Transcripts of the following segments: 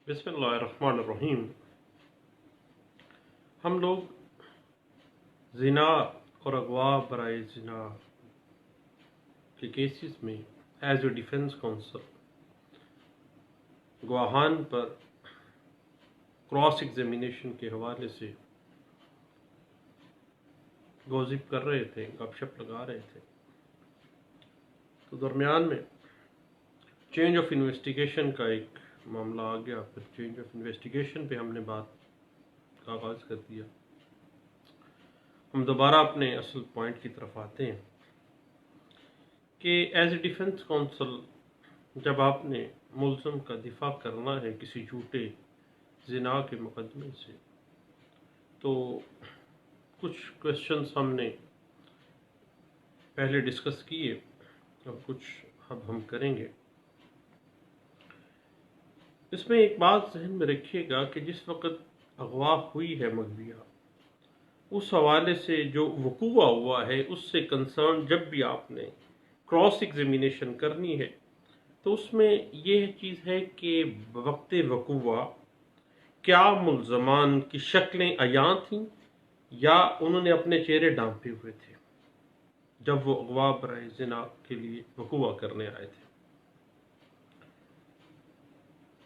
बिस्मिल्लाहिर्रहमानिर्रहीम। हम लोग ज़िना और अगवा बराए ज़िना के केसेस में एज ए डिफेंस काउंसिल गवाहान पर क्रॉस एग्जामिनेशन के हवाले से गॉसिप कर रहे थे, गपशप लगा रहे थे। तो दरमियान में चेंज ऑफ इन्वेस्टिगेशन का एक मामला आ गया। फिर चेंज ऑफ इन्वेस्टिगेशन पे हमने बात का आगाज़ कर दिया। हम दोबारा अपने असल पॉइंट की तरफ आते हैं कि एज ए डिफेंस काउंसिल जब आपने मुल्ज़िम का दिफा करना है किसी झूठे ज़िना के मुकदमे से, तो कुछ क्वेश्चंस हमने पहले डिस्कस किए और कुछ अब हम करेंगे। इसमें एक बात जहन में रखिएगा कि जिस वक़्त अगवा हुई है मगविया, उस हवाले से जो वकूआ हुआ है उससे कंसर्न जब भी आपने क्रॉस एग्जामिनेशन करनी है तो उसमें यह चीज़ है कि वक्त वकूआ क्या मुल्ज़मान की शक्लें अयां थीं या उन्होंने अपने चेहरे ढांपे हुए थे जब वो अगवा बराए ज़िना के लिए वकूआ करने आए थे।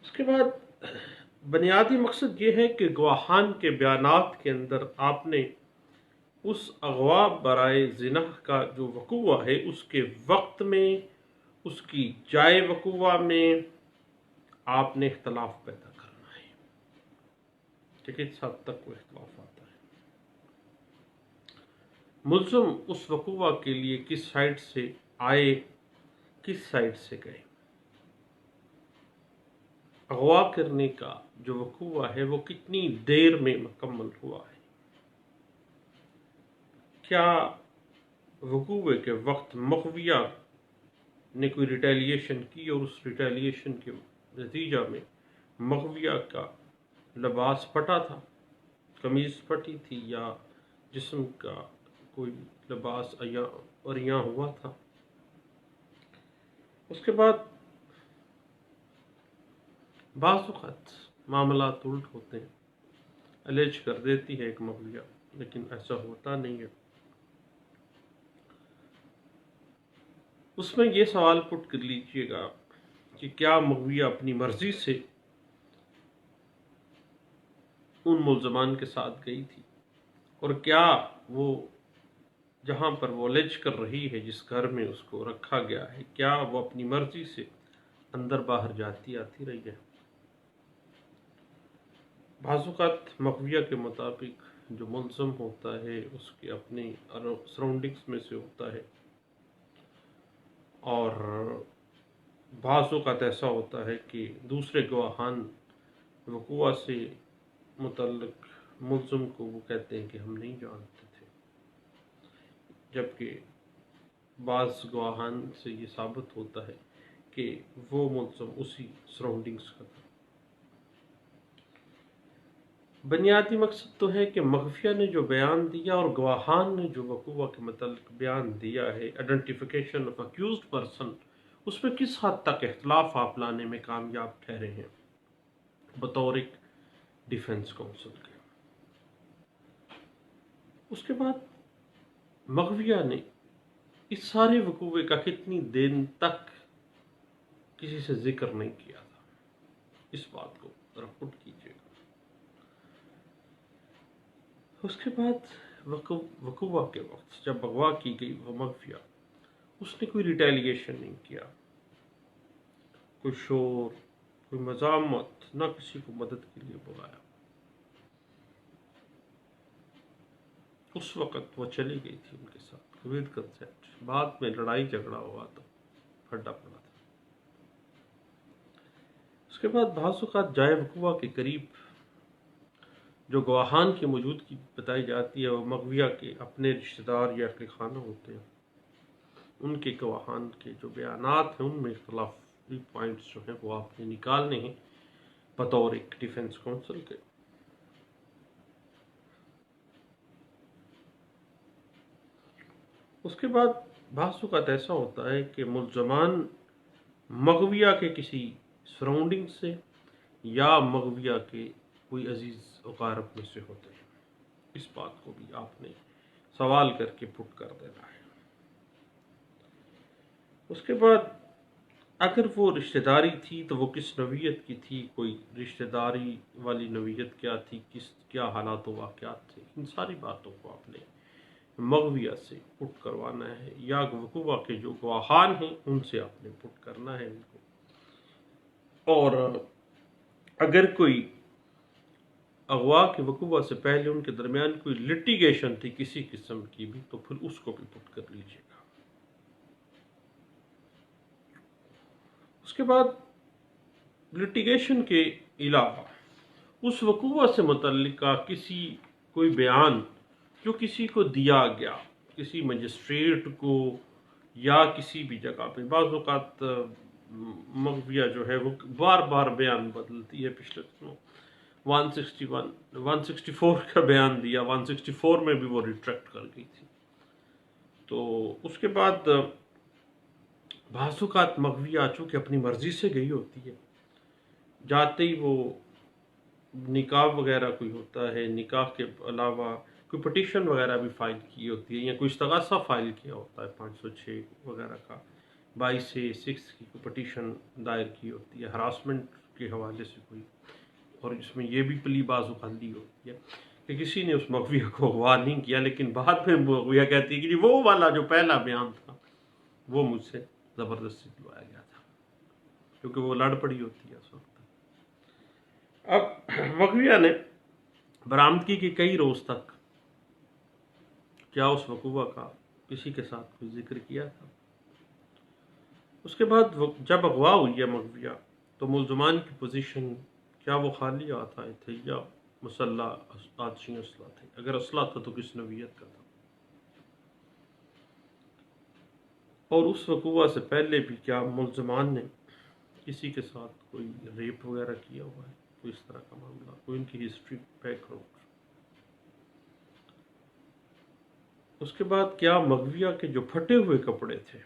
उसके बाद बुनियादी मकसद ये है कि गवाहान के बयानात के अंदर आपने उस अगवा बराए ज़िना का जो वकूआ है उसके वक्त में, उसकी जाए वकूआ में आपने इख्तलाफ पैदा करना है कि किस हद तक वो इख्तलाफ आता है। मुल्ज़िम उस वकूआ के लिए किस साइड से आए, किस साइड से गए। अगवा करने का जो वकूआ है वो कितनी देर में मुकम्मल हुआ है। क्या वकूए के वक्त मगविया ने कोई रिटेलिएशन की और उस रिटेलिएशन के नतीजा में मगविया का लिबास फटा था, कमीज़ फटी थी या जिस्म का कोई लिबास अरियां हुआ था। उसके बाद बाज़ वक़्त मामलात उल्ट होते हैं, अलेज कर देती है एक मगविया, लेकिन ऐसा होता नहीं है। उसमें यह सवाल पुट कर लीजिएगा कि क्या मगविया अपनी मर्जी से उन मुल्ज़मान के साथ गई थी और क्या वो जहाँ पर वो अलेज कर रही है, जिस घर में उसको रखा गया है, क्या वो अपनी मर्जी से अंदर बाहर जाती आती रही है। बाज़ मगविया के मुताबिक जो मुल्ज़िम होता है उसके अपने सराउंडिंग्स में से होता है और बाज़ ऐसा होता है कि दूसरे गवाहान वकूआ से मुतल्लिक मुल्ज़िम को वो कहते हैं कि हम नहीं जानते थे, जबकि बाज़ गवाहान से ये साबित होता है कि वो मुल्ज़िम उसी सराउंडिंग्स का था। बुनियादी मकसद तो है कि मगविया ने जो बयान दिया और गवाहान ने जो वकूआ के मुतालिक बयान दिया है, आइडेंटिफिकेशन ऑफ अक्यूज्ड पर्सन, उसमें किस हद तक इख्तलाफ आप लाने में कामयाब ठहरे हैं बतौर एक डिफेंस काउंसिल के। उसके बाद मगविया ने इस सारे वकूए का कितनी देर तक किसी से जिक्र नहीं किया था, इस बात को जरा पुट कीजिएगा। उसके बाद वकूआ के वक्त जब अगवा की गई वो मगविया, उसने कोई रिटेलिएशन नहीं किया, कोई शोर, कोई मज़ामत, ना किसी को मदद के लिए बुलाया। उस वक़्त वो चली गई थी उनके साथ विद कंसेंट। बाद में लड़ाई झगड़ा हुआ तो फड्डा पड़ा था। उसके बाद बाज़ जाए वकूआ के करीब जो गवाहान की मौजूदगी बताई जाती है वो मगविया के अपने रिश्तेदार या अहले खाना होते हैं, उनके गवाहान के जो बयानात हैं उनमें इख्तलाफी पॉइंट्स जो हैं वो आपने निकालने हैं बतौर एक डिफेंस काउंसिल के। उसके बाद बाज़ ऐसा होता है कि मुल्ज़मान मगविया के किसी सराउंडिंग से یا مغویہ کے کوئی عزیز اقارب میں سے ہوتے ہیں. اس بات کو بھی آپ نے سوال کر کے پٹ کر دینا ہے. اس کے بعد اگر وہ رشتہ داری تھی تو وہ کس نوعیت کی تھی، کوئی رشتہ داری والی نوعیت کیا تھی، کیا حالات و واقعات تھے، ان ساری باتوں کو آپ نے مغویہ سے پٹ کروانا ہے، یا وقوع کے جو گواہان ہیں ان سے آپ نے پٹ کرنا ہے ان کو. اور اگر کوئی اغوا کے وقوع سے پہلے ان کے درمیان کوئی لٹیگیشن تھی کسی قسم کی بھی، تو پھر اس کو بھی پٹ کر لیجیے گا. اس کے بعد لٹیگیشن کے علاوہ اس وقوع سے متعلقہ کوئی بیان جو کسی کو دیا گیا، کسی مجسٹریٹ کو یا کسی بھی جگہ پہ. بعض اوقات مغویہ جو ہے وہ بار بار بیان بدلتی ہے. پچھلے دنوں 164 کا بیان دیا، 164 میں بھی وہ ریٹریکٹ کر گئی تھی. تو اس کے بعد بعض اوقات مغویہ چونکہ اپنی مرضی سے گئی ہوتی ہے، جاتے ہی وہ نکاح وغیرہ کوئی ہوتا ہے، نکاح کے علاوہ کوئی پٹیشن وغیرہ بھی فائل کی ہوتی ہے، یا کوئی استغاثہ فائل کیا ہوتا ہے 506 وغیرہ کا، 22(6) کی کوئی پٹیشن دائر کی ہوتی ہے ہراسمنٹ کے حوالے سے کوئی. اور اس میں یہ بھی پلی بعض اوقات دی ہوتی ہے کہ کسی نے اس مغویہ کو اغوا نہیں کیا، لیکن بعد میں مغویہ کہتی ہے کہ جی وہ والا جو پہلا بیان تھا وہ مجھ سے زبردستی دلوایا گیا تھا، کیونکہ وہ لڑ پڑی ہوتی ہے اس وقت. اب مغویہ نے برآمدگی کے کئی روز تک کیا اس وقوع کا کسی کے ساتھ کوئی ذکر کیا تھا. اس کے بعد جب اغوا ہوئی ہے مغویہ تو ملزمان کی پوزیشن کیا وہ خالی آتے تھے یا مسلح آتشی اسلحہ تھے، اگر اسلحہ تھا تو کس نوعیت کا تھا، اور اس وقوع سے پہلے بھی کیا ملزمان نے کسی کے ساتھ کوئی ریپ وغیرہ کیا ہوا ہے، کوئی اس طرح کا معاملہ، کوئی ان کی ہسٹری بیک گراؤنڈ. اس کے بعد کیا مغویہ کے جو پھٹے ہوئے کپڑے تھے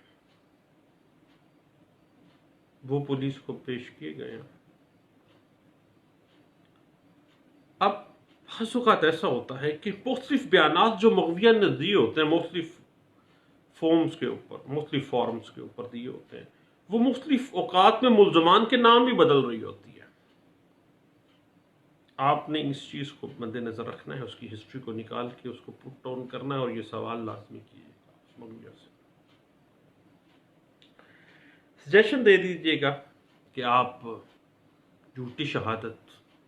وہ پولیس کو پیش کیے گئے ہیں. اب بعض اوقات ایسا ہوتا ہے کہ مختلف بیانات جو مغویہ نے دیے ہوتے ہیں، مختلف فارمز کے اوپر دیے ہوتے ہیں، وہ مختلف اوقات میں ملزمان کے نام بھی بدل رہی ہوتی ہے. آپ نے اس چیز کو مد نظر رکھنا ہے، اس کی ہسٹری کو نکال کے اس کو پٹ ڈاؤن کرنا ہے، اور یہ سوال لازمی کیجیے گا مغویہ سے. سجیشن دے دیجیے گا کہ آپ جھوٹی شہادت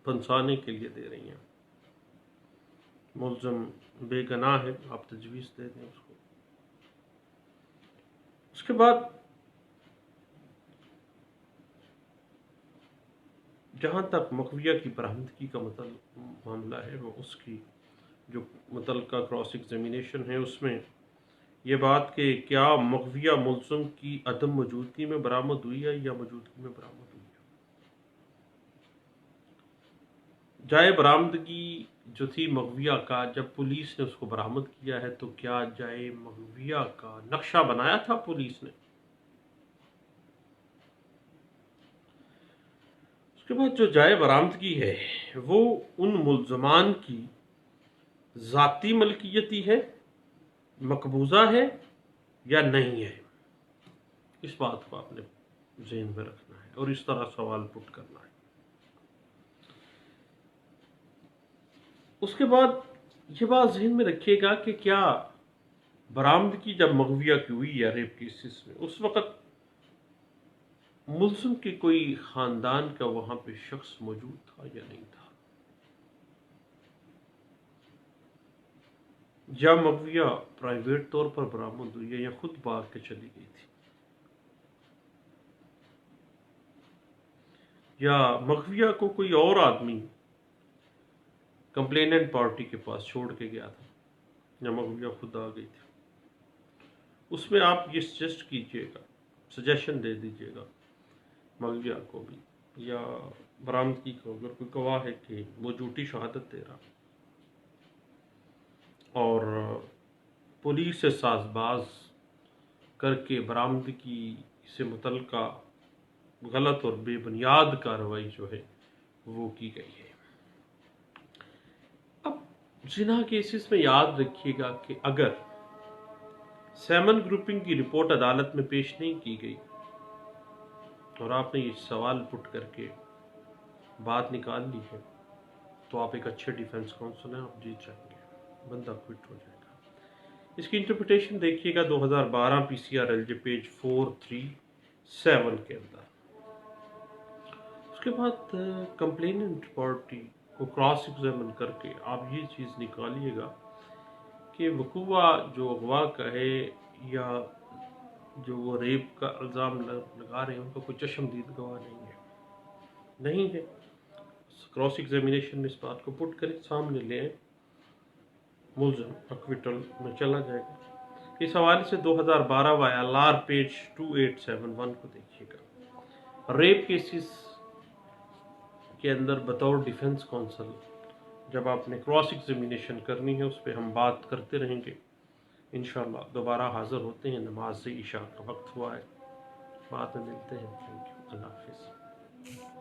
پھنسانے کے لیے دے رہی ہیں، ملزم بے گناہ ہے، آپ تجویز دے دیں اس کو. اس کے بعد جہاں تک مغویہ کی برآمدگی کا معاملہ ہے، وہ اس کی جو متعلقہ کراس ایگزامینیشن ہے اس میں یہ بات کہ کیا مغویہ ملزم کی عدم موجودگی میں برآمد ہوئی ہے یا موجودگی میں برآمد ہوئی ہے. جائے برآمدگی جو تھی مغویہ کا، جب پولیس نے اس کو برآمد کیا ہے تو کیا جائے مغویہ کا نقشہ بنایا تھا پولیس نے. اس کے بعد جو جائے برآمدگی ہے وہ ان ملزمان کی ذاتی ملکیتی ہے، مقبوضہ ہے یا نہیں ہے، اس بات کو آپ نے ذہن میں رکھنا ہے اور اس طرح سوال پٹ کرنا ہے. اس کے بعد یہ بات ذہن میں رکھیے گا کہ کیا برآمدگی جب مغویہ کی ہوئی ہے ریپ کیسز میں، اس وقت ملزم کے کوئی خاندان کا وہاں پہ شخص موجود تھا یا نہیں تھا، یا مغویہ پرائیویٹ طور پر برآمد ہوئی ہے یا خود بھاگ کے چلی گئی تھی، یا مغویہ کو کوئی اور آدمی کمپلیننٹ پارٹی کے پاس چھوڑ کے گیا تھا، یا مغویہ خود آ گئی تھی. اس میں آپ یہ سجیسٹ کیجیے گا، سجیشن دے دیجیے گا مغویہ کو بھی یا برآمدگی کو، اگر کوئی گواہ ہے کہ وہ جھوٹی شہادت دے رہا اور پولیس سے ساز باز کر کے برآمدگی سے متعلقہ غلط اور بے بنیاد کارروائی جو ہے वो की गई है। अब जिना केसेस में याद रखिएगा कि अगर सैमन ग्रुपिंग की रिपोर्ट अदालत में पेश नहीं की गई और आपने ये सवाल पुट करके बात निकाल ली है, तो आप एक अच्छे डिफेंस काउंसिल हैं, आप जीत जाएंगे, बंदा क्विट हो जाएगा। इसकी इंटरप्रिटेशन देखिएगा 2012 PCRLJ पेज 437 के अंदर। उसके बाद कंप्लेनेंट पार्टी को क्रॉस एग्जामिन करके आप ये चीज़ निकालिएगा कि वकूआ जो अगवा का है या जो वो रेप का इल्ज़ाम लगा रहे हैं उनका कोई चश्मदीद गवाह नहीं है। क्रॉस एग्जामिनेशन में इस बात को पुट करें, सामने ले आए, मुलज़म अक्विटल में चला जाएगा। इस हवाले से 2012 YLR पेज 2871 को देखिएगा। रेप केसेस के अंदर बतौर डिफेंस काउंसिल जब आपने क्रॉस एग्जामिनेशन करनी है उस पर हम बात करते रहेंगे इंशाअल्लाह। दोबारा हाज़िर होते हैं, नमाज से इशा का वक्त हुआ है, बाद में मिलते हैं। थैंक यू, अल्लाह हाफिज़।